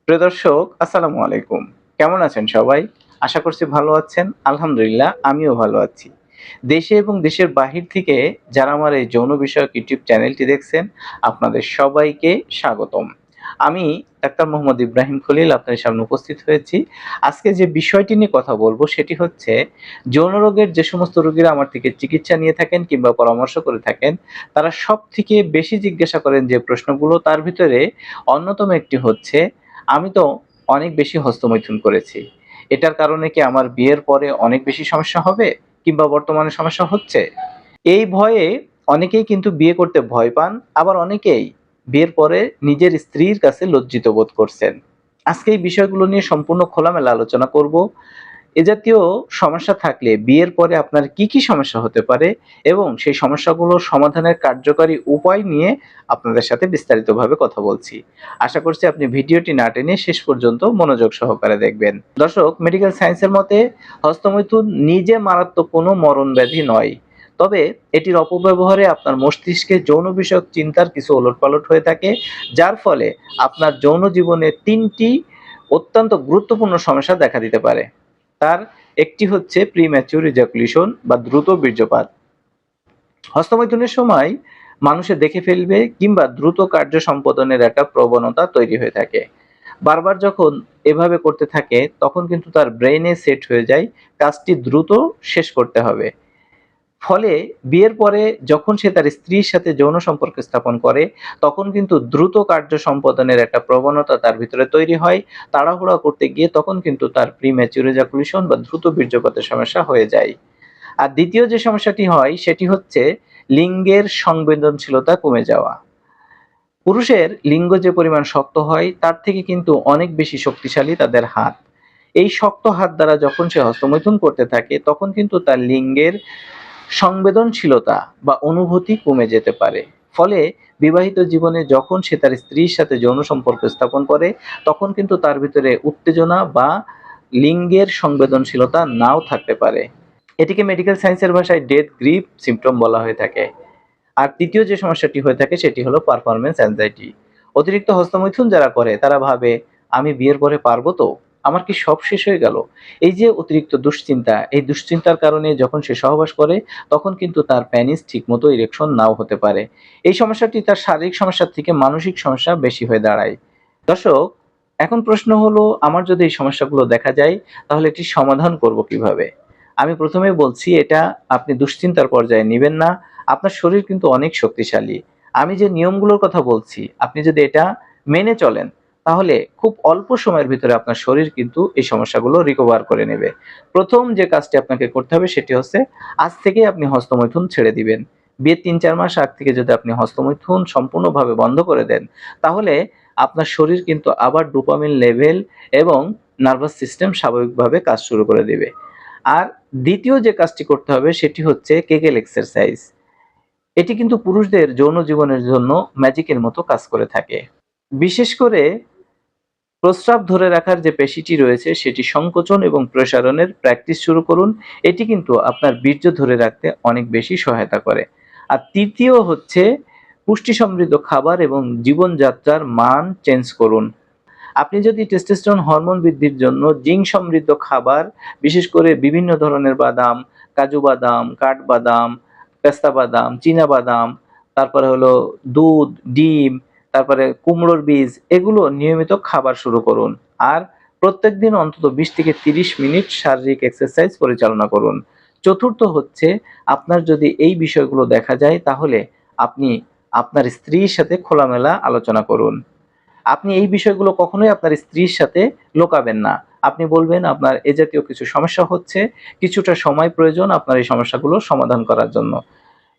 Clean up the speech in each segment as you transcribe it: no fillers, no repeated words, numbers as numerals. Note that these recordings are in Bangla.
প্রিয় দর্শক, আসসালামু আলাইকুম। কেমন আছেন সবাই? আশা করছি ভালো আছেন। আলহামদুলিল্লাহ আমিও ভালো আছি। দেশে এবং দেশের বাহির থেকে যারা আমার এই যৌন বিষয়ক ইউটিউব চ্যানেলটি দেখছেন, আপনাদের সবাইকে স্বাগতম। আমি ডাক্তার মোহাম্মদ ইব্রাহিম খলিল আপনাদের সামনে উপস্থিত হয়েছি। আজকে যে বিষয়টি নিয়ে কথা বলব সেটি হচ্ছে যৌন রোগের যে সমস্ত রোগীরা আমার থেকে চিকিৎসা নিয়ে থাকেন কিংবা পরামর্শ করে থাকেন, তারা সবথেকে বেশি জিজ্ঞাসা করেন যে প্রশ্নগুলো তার ভিতরে অন্যতম একটি হচ্ছে, আমি তো অনেক বেশি হস্তমৈথুন করেছি। এটার কারণে কি আমার বিয়ের পরে অনেক বেশি সমস্যা হবে? কিংবা বর্তমানে সমস্যা হচ্ছে? এই ভয়ে অনেকেই কিন্তু বিয়ে করতে ভয় পান, আবার অনেকেই বিয়ের পরে নিজের স্ত্রীর কাছে লজ্জিত বোধ করছেন। আজকে এই বিষয়গুলো নিয়ে সম্পূর্ণ খোলামেলা আলোচনা করব। এ জাতীয় সমস্যা থাকলে বিয়ের পরে আপনার কি সমস্যা হতে পারে এবং সেই সমস্যাগুলোর সমাধানের কার্যকরী উপায় নিয়ে আপনাদের সাথে বিস্তারিতভাবে কথা বলছি। আশা করছি আপনি ভিডিওটি না টেনে শেষ পর্যন্ত মনোযোগ সহকারে দেখবেন। দর্শক, মেডিকেল সায়েন্সের মতে হস্তমৈথুন নিজে মারাত্মক কোনো মরণ ব্যাধি নয়। তবে এটির অপব্যবহারে আপনার মস্তিষ্কে যৌন বিষয়ক চিন্তার কিছু ওলটপালট হয়ে থাকে, যার ফলে আপনার যৌন জীবনে ৩টি অত্যন্ত গুরুত্বপূর্ণ সমস্যা দেখা দিতে পারে। তার একটি হচ্ছে প্রিম্যাচিউর ইজাকুলেশন বা দ্রুত বীর্যপাত। হস্তমৈথুনের সময় মানুষে দেখে ফেলবে কিংবা দ্রুত কার্য সম্পাদনের একটা প্রবণতা তৈরি হয়ে থাকে। বারবার যখন এভাবে করতে থাকে তখন কিন্তু তার ব্রেইনে সেট হয়ে যায় কাজটি দ্রুত শেষ করতে হবে। ফলে বিয়ের পরে যখন সে তার স্ত্রীর সাথে যৌন সম্পর্ক স্থাপন করে তখন কিন্তু দ্রুত কার্য সম্পাদনের একটা প্রবণতা তার ভিতরে তৈরি হয়। তাড়াহুড়া করতে গিয়ে তখন কিন্তু তার প্রিম্যাচিউর ইজাকুলেশন বা দ্রুত বীর্যপাতের সমস্যা হয়ে যায়। আর দ্বিতীয় যে সমস্যাটি হয় সেটি হচ্ছে লিঙ্গের সংবেদনশীলতা কমে যাওয়া। পুরুষের লিঙ্গ যে পরিমাণ শক্ত হয় তার থেকে কিন্তু অনেক বেশি শক্তিশালী তাদের হাত। এই শক্ত হাত দ্বারা যখন সে হস্তমৈথুন করতে থাকে তখন কিন্তু তার লিঙ্গের সংবেদনশীলতা বা অনুভূতি কমে যেতে পারে। ফলে বিবাহিত জীবনে যখন সে তার স্ত্রীর সাথে যৌন সম্পর্ক স্থাপন করে তখন কিন্তু তার ভিতরে উত্তেজনা বা লিঙ্গের সংবেদনশীলতা নাও থাকতে পারে। এটিকে মেডিকেল সায়েন্সের ভাষায় ডেথ গ্রিপ সিম্পটম বলা হয়ে থাকে। আর তৃতীয় যে সমস্যাটি হয়ে থাকে সেটি হলো পারফরম্যান্স অ্যাংজাইটি। অতিরিক্ত হস্তমৈথুন যারা করে তারা ভাবে, আমি বিয়ের পরে পারবো তো? আমার কি সব শেষ হয়ে গেল? এই যে অতিরিক্ত দুশ্চিন্তা, এই দুশ্চিন্তার কারণে যখন সে সহবাস করে তখন কিন্তু তার পেনিস ঠিকমতো ইরেকশন নাও হতে পারে। এই সমস্যাটি তার শারীরিক সমস্যার থেকে মানসিক সমস্যা বেশি হয়ে দাঁড়ায়। দর্শক, এখন প্রশ্ন হলো, আমার যদি এই সমস্যাগুলো দেখা যায় তাহলে এটির সমাধান করব কিভাবে? আমি প্রথমেই বলছি, এটা আপনি দুশ্চিন্তার পর্যায়ে নিবেন না। আপনার শরীর কিন্তু অনেক শক্তিশালী। আমি যে নিয়মগুলোর কথা বলছি, আপনি যদি এটা মেনে চলেন, তাহলে খুব অল্প সময়ের ভিতরে আপনার শরীর কিন্তু এই সমস্যাগুলো রিকভার করে নেবে। প্রথম যে কাজটি আপনাকে করতে হবে সেটি হচ্ছে, আজ থেকেই আপনি হস্তমৈথুন ছেড়ে দিবেন। বিয়ের ৩-৪ মাস আগ থেকে যদি আপনি হস্তমৈথুন সম্পূর্ণভাবে বন্ধ করে দেন, তাহলে আপনার শরীর কিন্তু আবার ডোপামিন লেভেল এবং নার্ভাস সিস্টেম স্বাভাবিকভাবে কাজ শুরু করে দিবে। আর দ্বিতীয় যে কাজটি করতে হবে সেটি হচ্ছে কেগেল এক্সারসাইজ। এটি কিন্তু পুরুষদের যৌন জীবনের জন্য ম্যাজিকের মতো কাজ করে থাকে। বিশেষ করে প্রস্রাব ধরে রাখার যে পেশিটি রয়েছে সেটি সংকোচন এবং প্রসারণের প্র্যাকটিস শুরু করুন। এটি কিন্তু আপনার বীর্য ধরে রাখতে অনেক বেশি সহায়তা করে। আর তৃতীয় হচ্ছে পুষ্টি সমৃদ্ধ খাবার এবং জীবনযাত্রার মান চেঞ্জ করুন। আপনি যদি টেস্টোস্টেরন হরমোন বৃদ্ধির জন্য জিঙ্ক সমৃদ্ধ খাবার, বিশেষ করে বিভিন্ন ধরনের বাদাম, কাজু বাদাম, কাঠবাদাম, পেস্তা বাদাম, চীনা বাদাম, তারপরে হলো দুধ, ডিম, তারপরে কুমড়োর বীজ, এগুলো নিয়মিত খাবার শুরু করুন। আর প্রত্যেকদিন অন্তত ২০ থেকে ৩০ মিনিট শারীরিক এক্সারসাইজ পরিচালনা করুন। চতুর্থ হচ্ছে, আপনার যদি এই বিষয়গুলো দেখা যায় তাহলে আপনি আপনার স্ত্রীর সাথে খোলামেলা আলোচনা করুন। আপনি এই বিষয়গুলো কখনোই আপনার স্ত্রীর সাথে লুকাবেন না। আপনি বলবেন আপনার এ জাতীয় কিছু সমস্যা হচ্ছে, কিছুটা সময় প্রয়োজন আপনার এই সমস্যাগুলো সমাধান করার জন্য।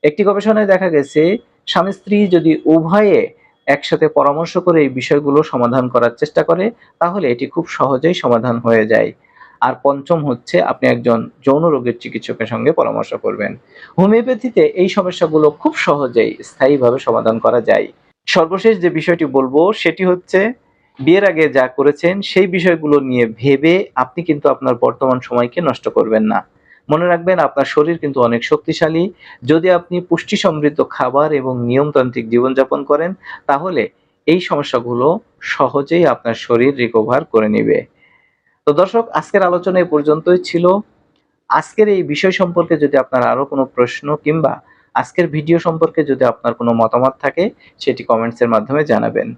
একটি গবেষণায় দেখা গেছে, স্বামী-স্ত্রী যদি উভয়ে একসাথে পরামর্শ করে এই বিষয়গুলো সমাধান করার চেষ্টা করে, তাহলে এটি খুব সহজেই সমাধান হয়ে যায়। আর পঞ্চম হচ্ছে, আপনি একজন যৌন রোগের চিকিৎসকের সঙ্গে পরামর্শ করবেন। হোমিওপ্যাথিতে এই সমস্যাগুলো খুব সহজেই স্থায়ীভাবে সমাধান করা যায়। সর্বশেষ যে বিষয়টি বলবো সেটি হচ্ছে, বিয়ের আগে যা করেছেন সেই বিষয়গুলো নিয়ে ভেবে আপনি কিন্তু আপনার বর্তমান সময়কে নষ্ট করবেন না। মনে রাখবেন, আপনার শরীর কিন্তু অনেক শক্তিশালী। যদি আপনি পুষ্টি সমৃদ্ধ খাবার এবং নিয়মতান্ত্রিক জীবনযাপন করেন তাহলে এই সমস্যাগুলো সহজেই আপনার শরীর রিকভার করে নিবে। তো দর্শক, আজকের আলোচনা এই পর্যন্তই ছিল। আজকের এই বিষয় সম্পর্কে যদি আপনার আরো কোনো প্রশ্ন কিংবা আজকের ভিডিও সম্পর্কে যদি আপনার কোনো মতামত থাকে, সেটি কমেন্টস এর মাধ্যমে জানাবেন।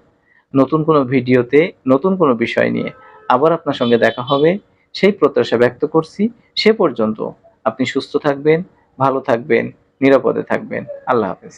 নতুন কোনো ভিডিওতে নতুন কোনো বিষয় নিয়ে আবার আপনার সঙ্গে দেখা হবে, সেই প্রত্যাশা ব্যক্ত করছি। সে পর্যন্ত আপনি সুস্থ থাকবেন, ভালো থাকবেন, নিরাপদে থাকবেন। আল্লাহ হাফেজ।